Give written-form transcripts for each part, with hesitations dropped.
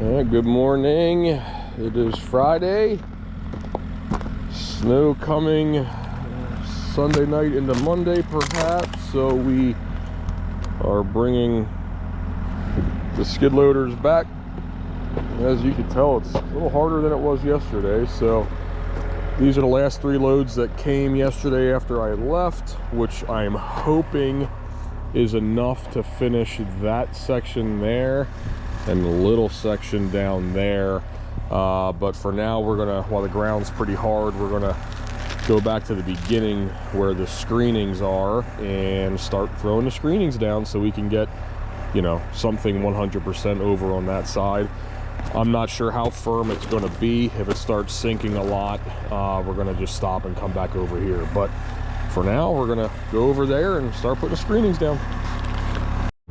Good morning. It is Friday. Snow coming Sunday night into Monday perhaps, so we are bringing the skid loaders back. As you can tell, it's a little harder than it was yesterday, so these are the last 3 loads that came yesterday after I left, which I'm hoping is enough to finish that section there and the little section down there. But for now, we're gonna, while the ground's pretty hard, we're gonna go back to the beginning where the screenings are and start throwing the screenings down so we can get, you know, something 100% over on that side. I'm not sure how firm it's going to be. If it starts sinking a lot, we're going to just stop and come back over here. But for now, we're going to go over there and start putting the screenings down.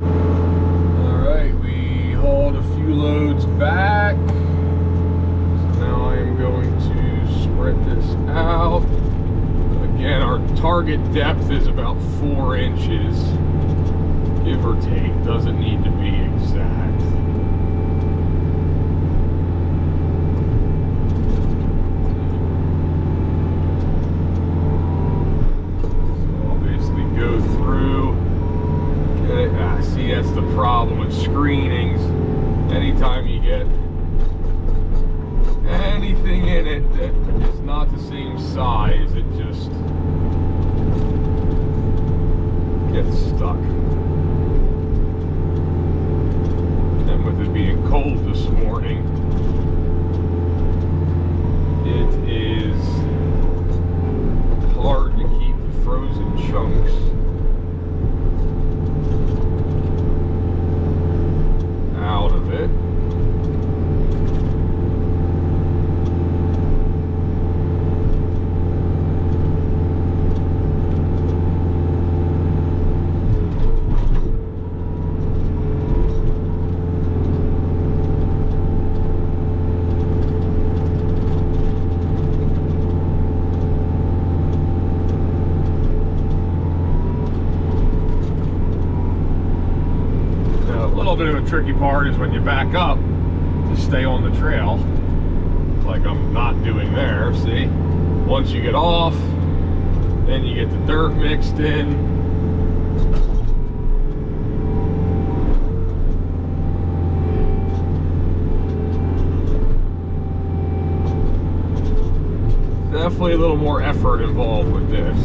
All right, we hauled a few loads back. So now I am going to spread this out. Again, our target depth is about 4 inches, give or take. Doesn't need to be exact. That's the problem with screenings. Anytime you get anything in it that is not the same size, it just gets stuck. And with it being cold this morning, it is hard to keep the frozen chunks out of it. Bit of a tricky part is when you back up to stay on the trail, like I'm not doing there. See, once you get off, then you get the dirt mixed in. Definitely a little more effort involved with this.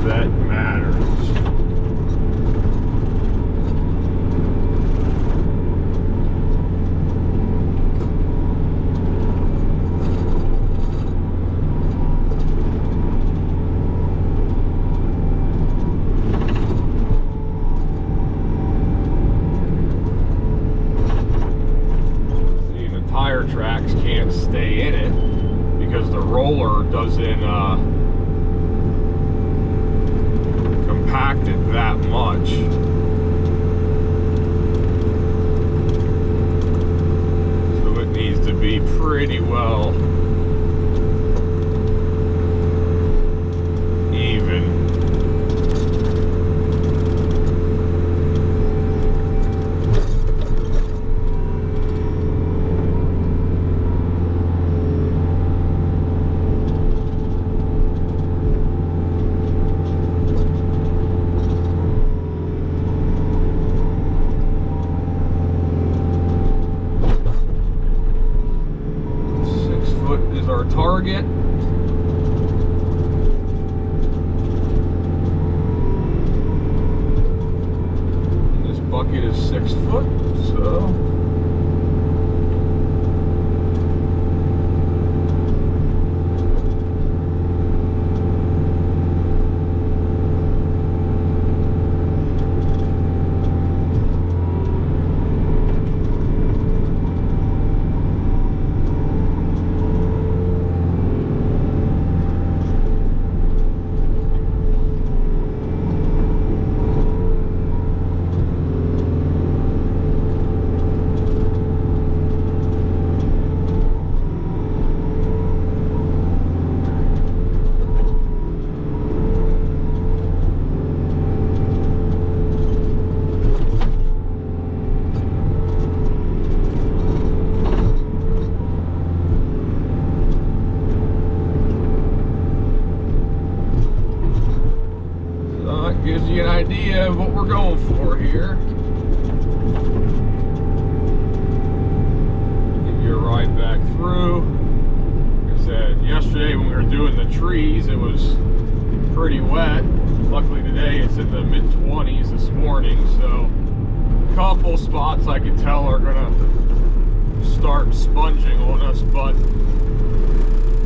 That matters. See, the tire tracks can't stay in it because the roller doesn't compact it that much. So it needs to be pretty well even. Target. And this bucket is 6 foot, so gives you an idea of what we're going for here. Give you a ride back through. Like I said, yesterday when we were doing the trees, it was pretty wet. Luckily today it's in the mid-20s this morning, so a couple spots I can tell are gonna start sponging on us, but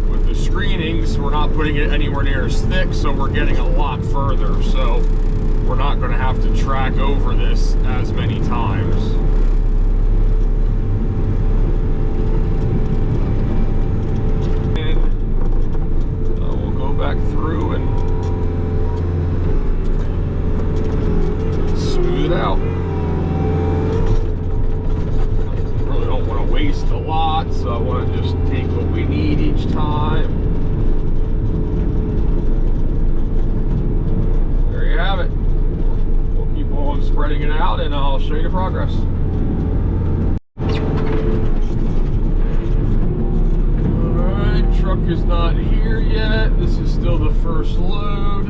with the screenings we're not putting it anywhere near as thick, so we're getting a lot further, so we're not going to have to track over this as many times. And we'll go back through and smooth it out. Waste a lot, so I want to just take what we need each time. There you have it. We'll keep on spreading it out and I'll show you the progress. Alright, truck is not here yet. This is still the first load.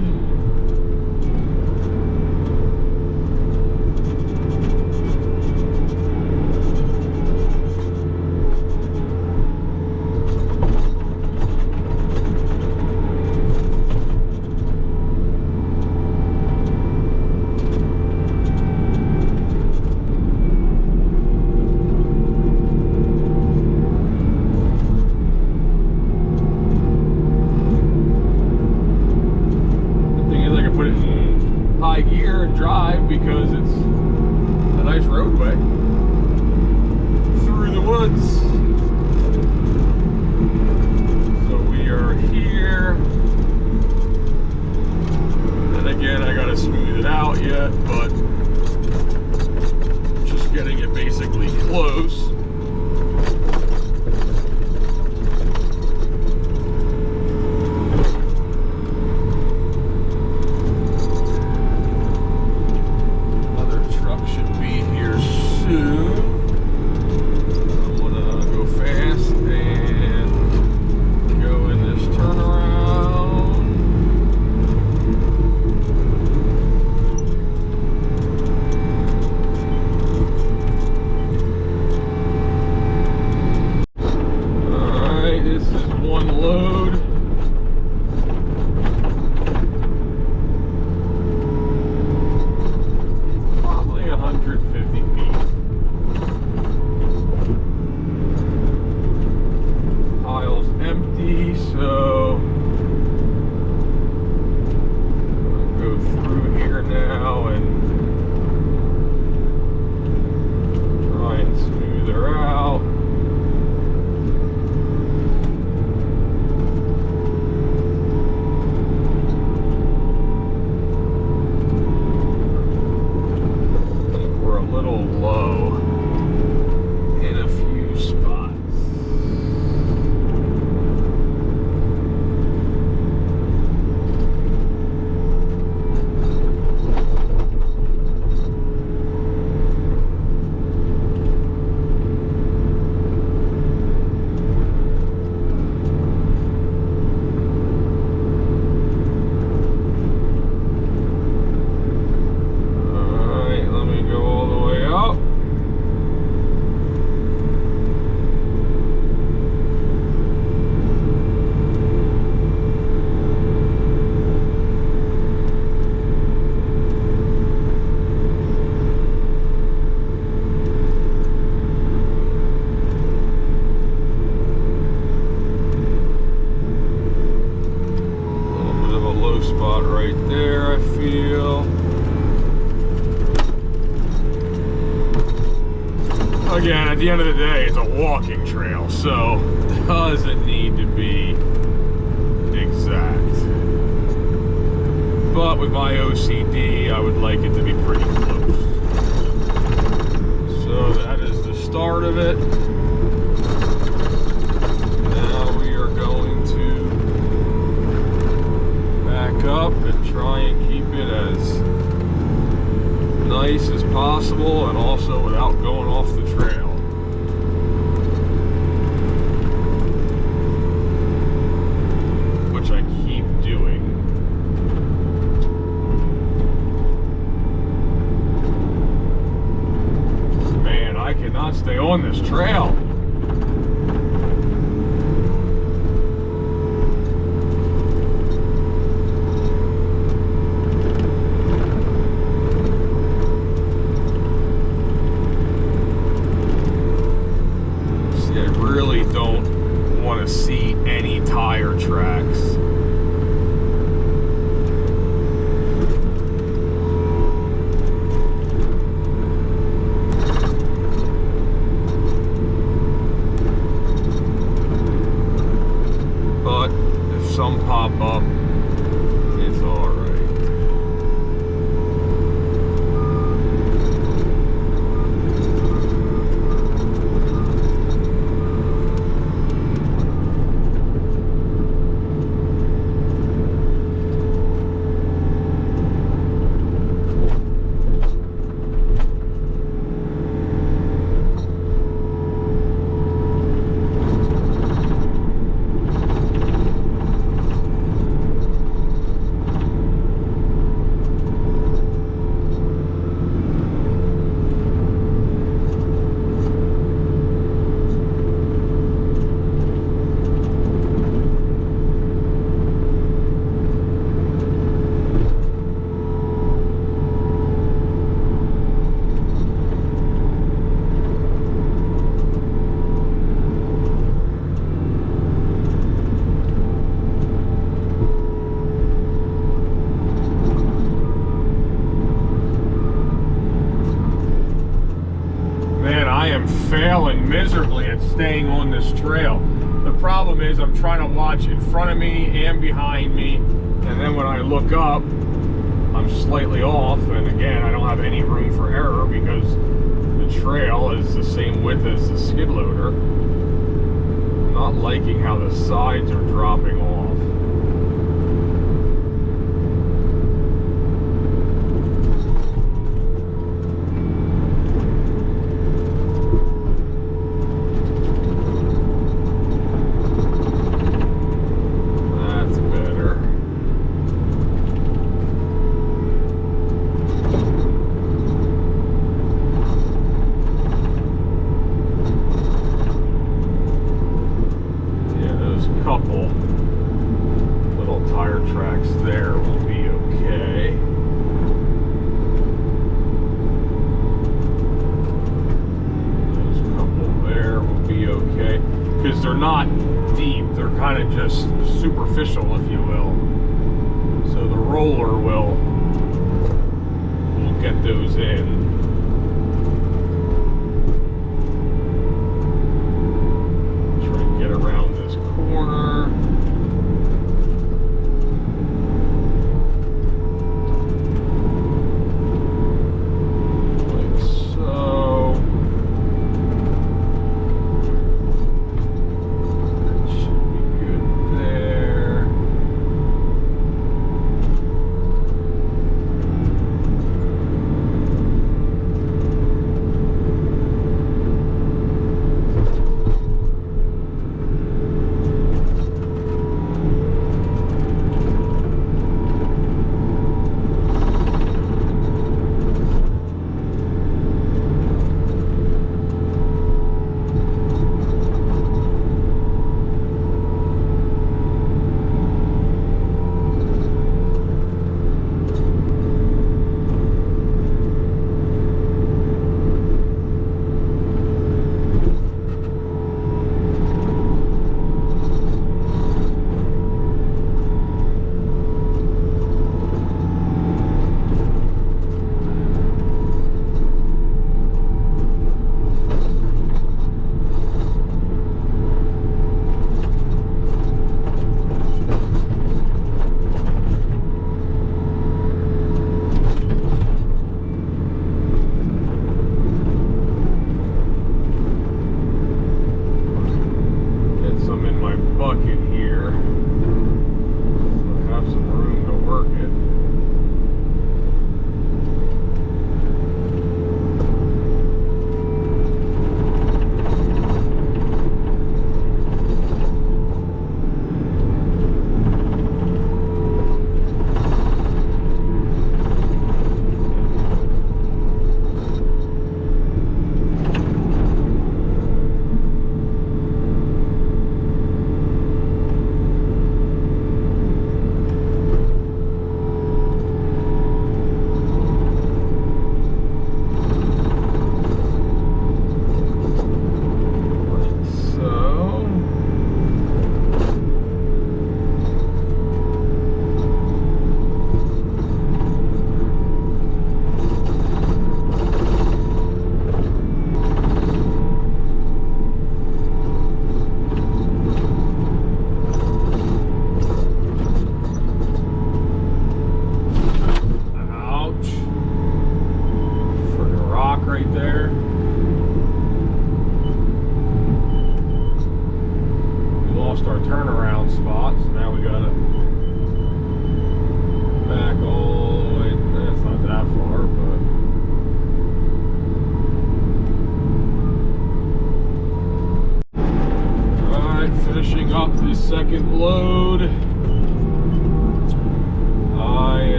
Gear and drive because it's a nice roadway through the woods. So we are here, and again I gotta smooth it out yet, but just getting it basically close. Again, at the end of the day, it's a walking trail, so it doesn't need to be exact. But with my OCD, I would like it to be pretty close. So that is the start of it. Now we are going to back up and try and keep it as nice as possible and also without going off the trail. Which I keep doing. not stay on this trail. See, I really don't want to see any tire tracks. Some pop up, it's all right. Failing miserably at staying on this trail. The problem is I'm trying to watch in front of me and behind me, and then when I look up, I'm slightly off, and again, I don't have any room for error because the trail is the same width as the skid loader. I'm not liking how the sides are dropping off. Because they're not deep, they're kind of just superficial, if you will. So the roller will get those in. Try and get around this corner.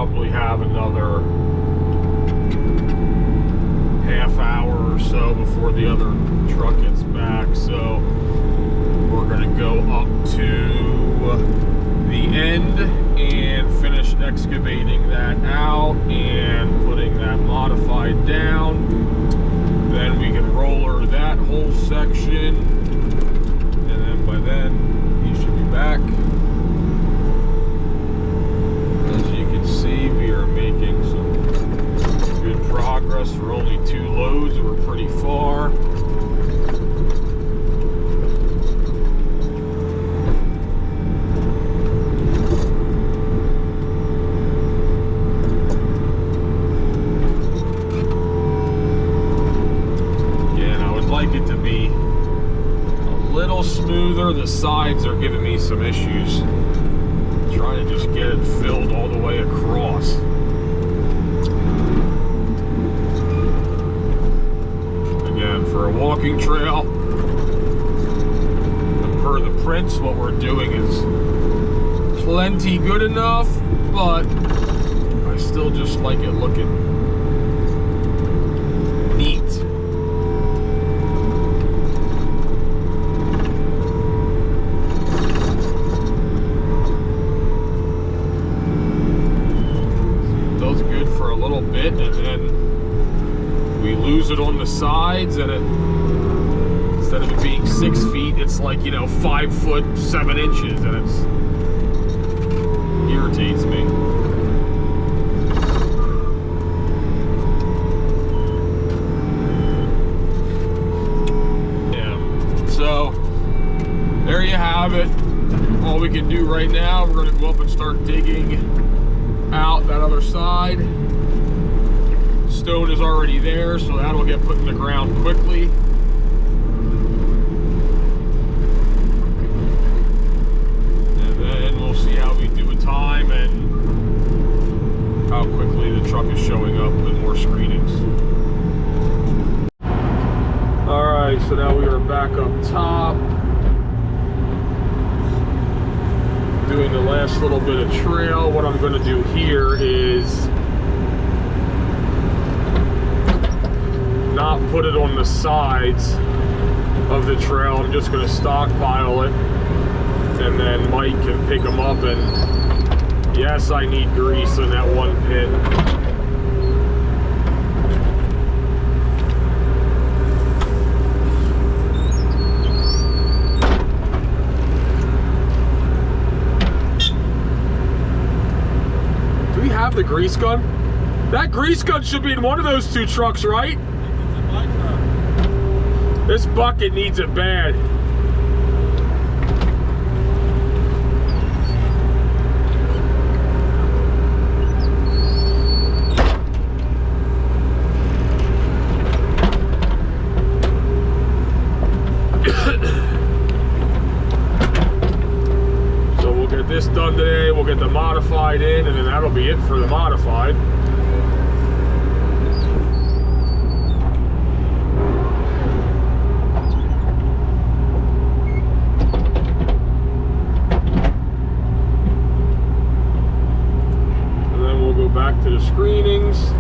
probably have another half hour or so before the other truck gets back. So we're gonna go up to the end and finish excavating that out and putting that modified down. Then we can roller that whole section, and then by then he should be back. As you can see, we are making some good progress. For only 2 loads, we're pretty far. It to be a little smoother. The sides are giving me some issues. I'm trying to just get it filled all the way across. Again, for a walking trail, and per the prints, what we're doing is plenty good enough, but I still just like it looking neat. Bit, and then we lose it on the sides, and it, instead of it being 6 feet, it's like, you know, 5 foot 7 inches, and it irritates me. Yeah, so there you have it. All we can do right now, we're going to go up and start digging out that other side. Stone is already there, so that'll get put in the ground quickly. And then we'll see how we do with time and how quickly the truck is showing up with more screenings. Alright, so now we are back up top, doing the last little bit of trail. What I'm going to do here is not put it on the sides of the trail. I'm just going to stockpile it, and then Mike can pick them up. And yes, I need grease in that one pit. Do we have the grease gun? That grease gun should be in one of those 2 trucks, right? This bucket needs it bad. So we'll get this done today. We'll get the modified in, and then that'll be it for the modified. Back to the screenings.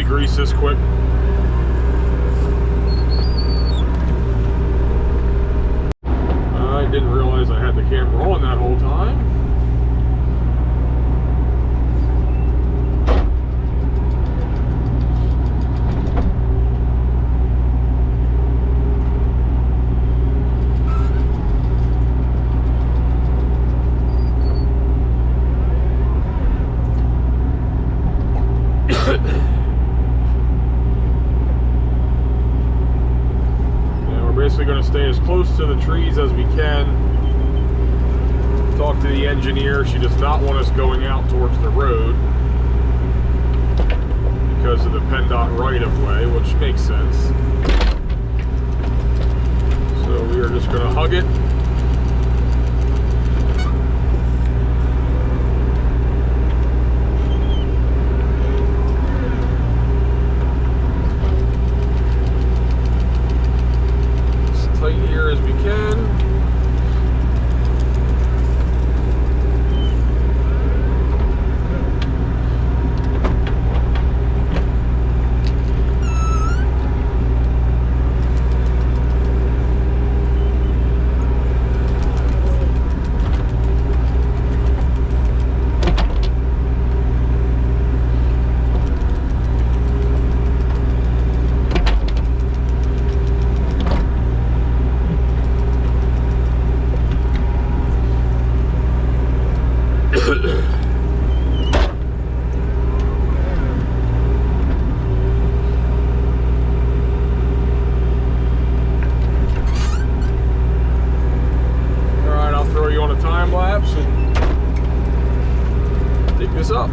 Grease this quick. I didn't realize I had the camera on that whole time. close to the trees as we can. Talk to the engineer. She does not want us going out towards the road because of the PennDOT right-of-way, which makes sense. So we are just going to hug it. As tight here as we can. Up.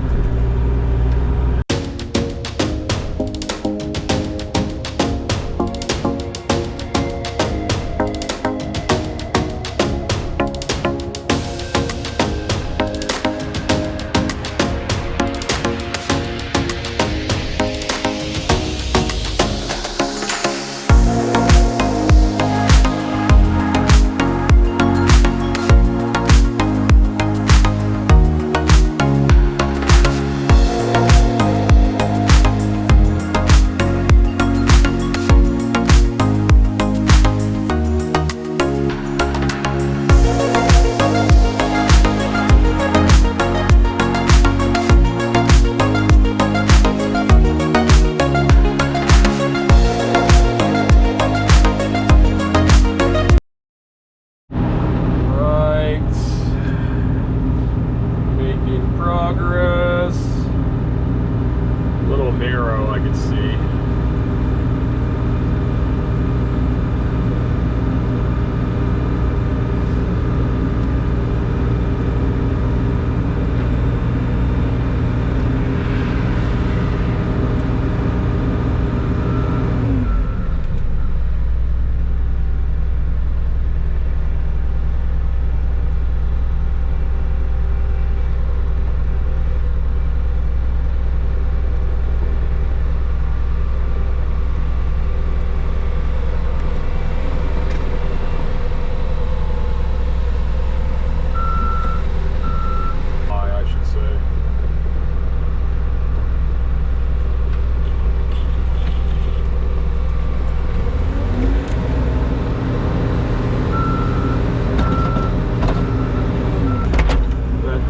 Progress. A little narrow, I can see.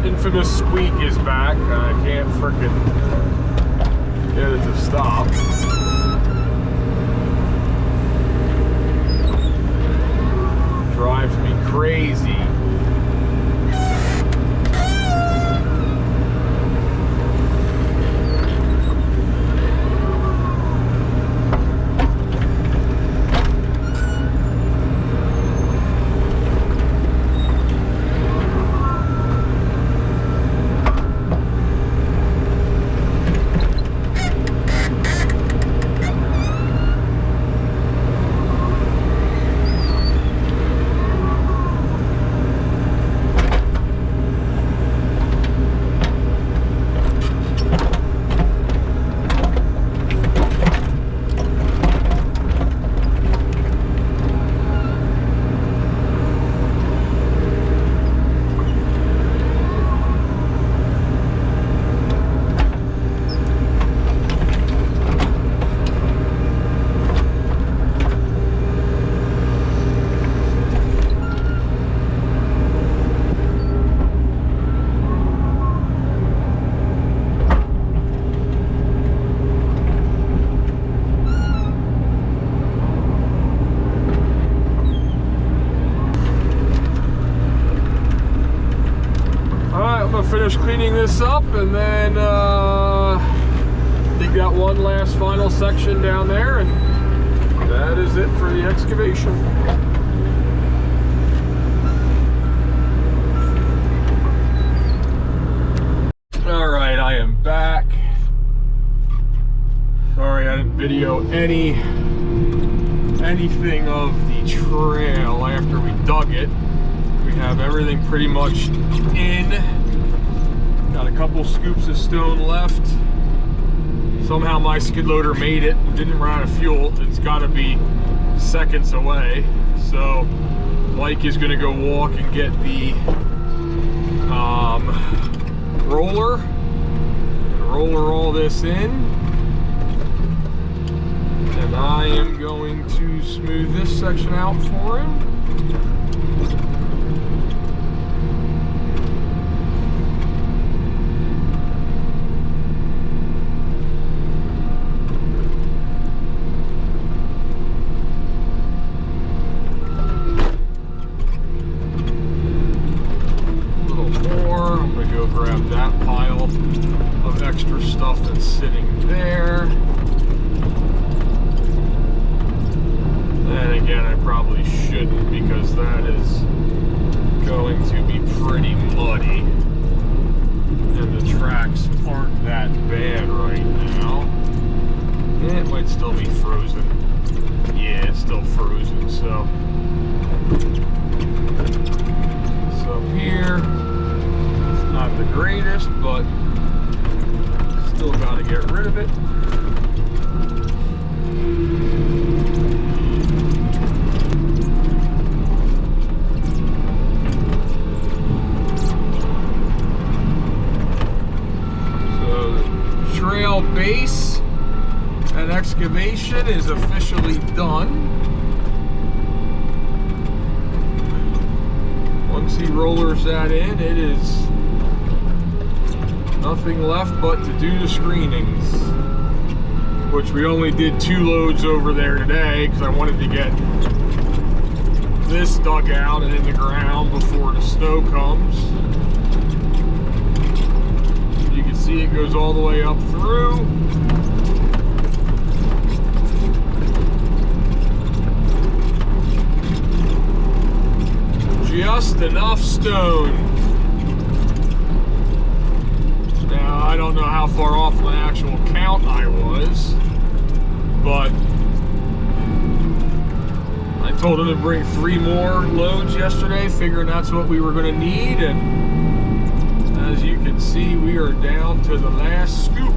Infamous squeak is back, and I can't frickin' get it to stop. Drives me crazy. Finish cleaning this up, and then you got one last final section down there, and that is it for the excavation. video anything of the trail after we dug it. We have everything pretty much in. Got a couple scoops of stone left. Somehow my skid loader made it. Didn't run out of fuel. It's got to be seconds away. So Mike is going to go walk and get the roller and roller all this in. And I am going to smooth this section out for him. Grab that pile of extra stuff that's sitting there. And again, I probably shouldn't because that is going to be pretty muddy. And the tracks aren't that bad right now. It might still be frozen. Yeah, it's still frozen, so. So here. Not the greatest, but still got to get rid of it. So the trail base and excavation is officially done. Once he rollers that in, it is nothing left but to do the screenings, which we only did 2 loads over there today because I wanted to get this dug out and in the ground before the snow comes. You can see it goes all the way up through. Just enough stone. Now, I don't know how far off my actual count I was, but I told him to bring 3 more loads yesterday, figuring that's what we were going to need, and as you can see, we are down to the last scoop.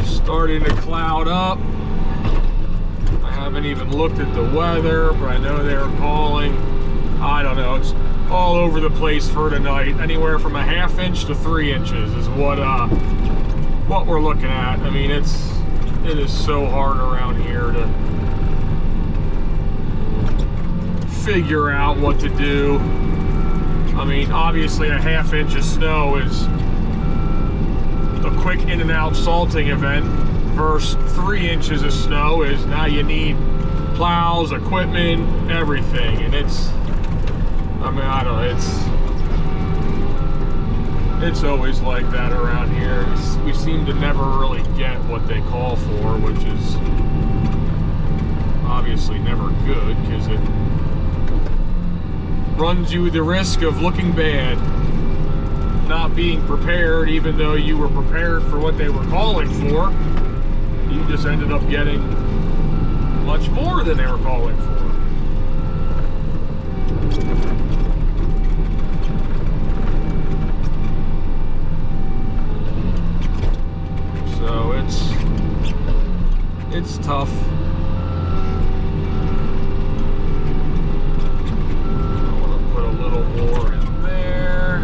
Starting to cloud up. I haven't even looked at the weather, but I know they were calling. I don't know, it's all over the place for tonight. Anywhere from a 1/2 inch to 3 inches is what we're looking at. I mean, it is so hard around here to figure out what to do. I mean, obviously a 1/2 inch of snow is a quick in and out salting event versus 3 inches of snow is now you need plows, equipment, everything. And it's, I mean, I don't know, it's always like that around here. We seem to never really get what they call for, which is obviously never good because it runs you the risk of looking bad, not being prepared, even though you were prepared for what they were calling for. You just ended up getting much more than they were calling for. So it's tough. I want to put a little more in there.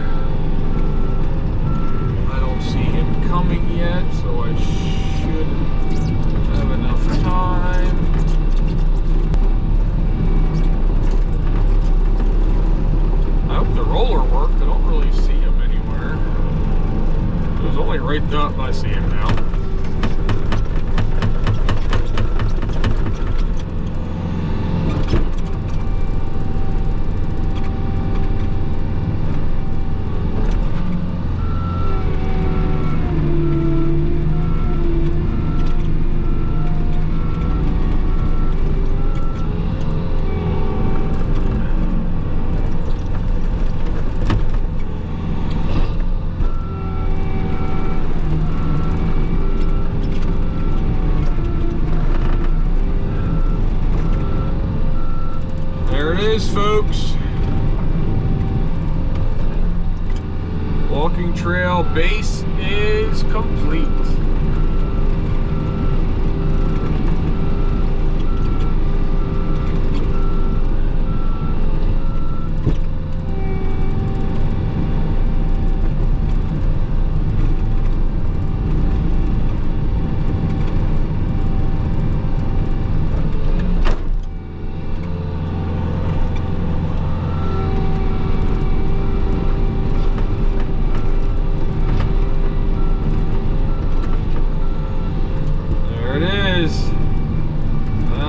I don't see him coming yet, so I should have enough time. I hope the roller worked. I don't really see him anywhere. It was only right right up. I see him now. Folks, walking trail base is complete.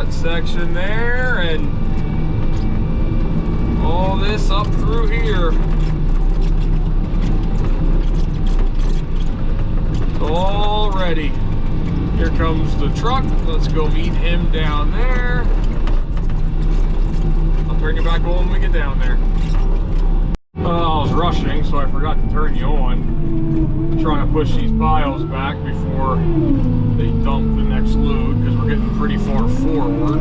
Section there, and all this up through here. All ready. Here comes the truck. Let's go meet him down there. I'll turn you back on when we get down there. I was rushing, so I forgot to turn you on. I'm trying to push these piles back before they dump the next load, because we're getting pretty far forward.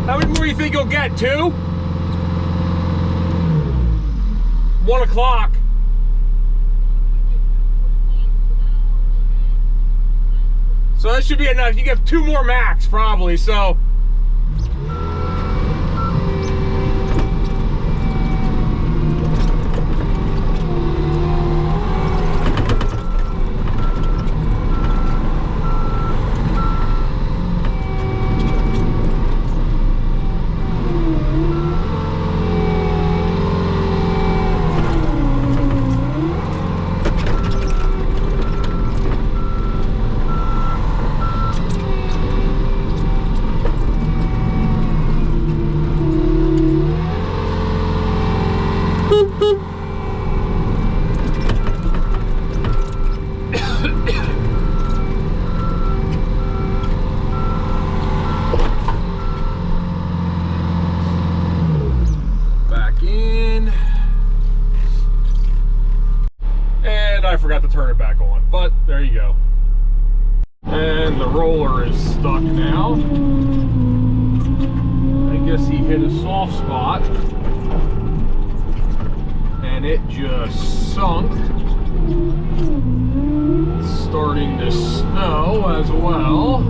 How many more do you think you'll get? 2? 1 o'clock. So that should be enough. You get 2 more max, probably. So. I forgot to turn it back on, but there you go. And the roller is stuck now. I guess he hit a soft spot and it just sunk. It's starting to snow as well.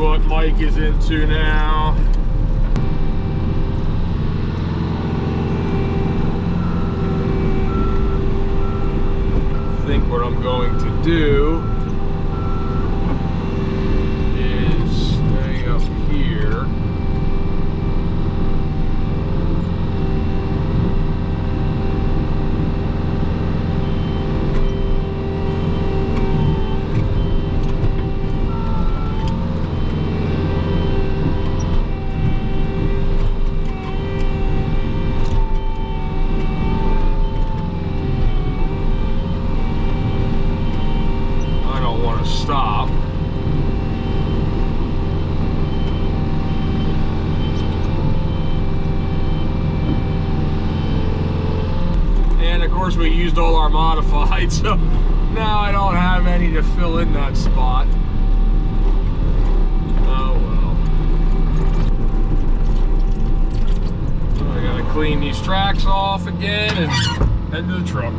what Mike is into now. I think what I'm going to do is stay up here. Stop. And of course we used all our modified, so now I don't have any to fill in that spot. Oh well. So I gotta clean these tracks off again and head to the truck.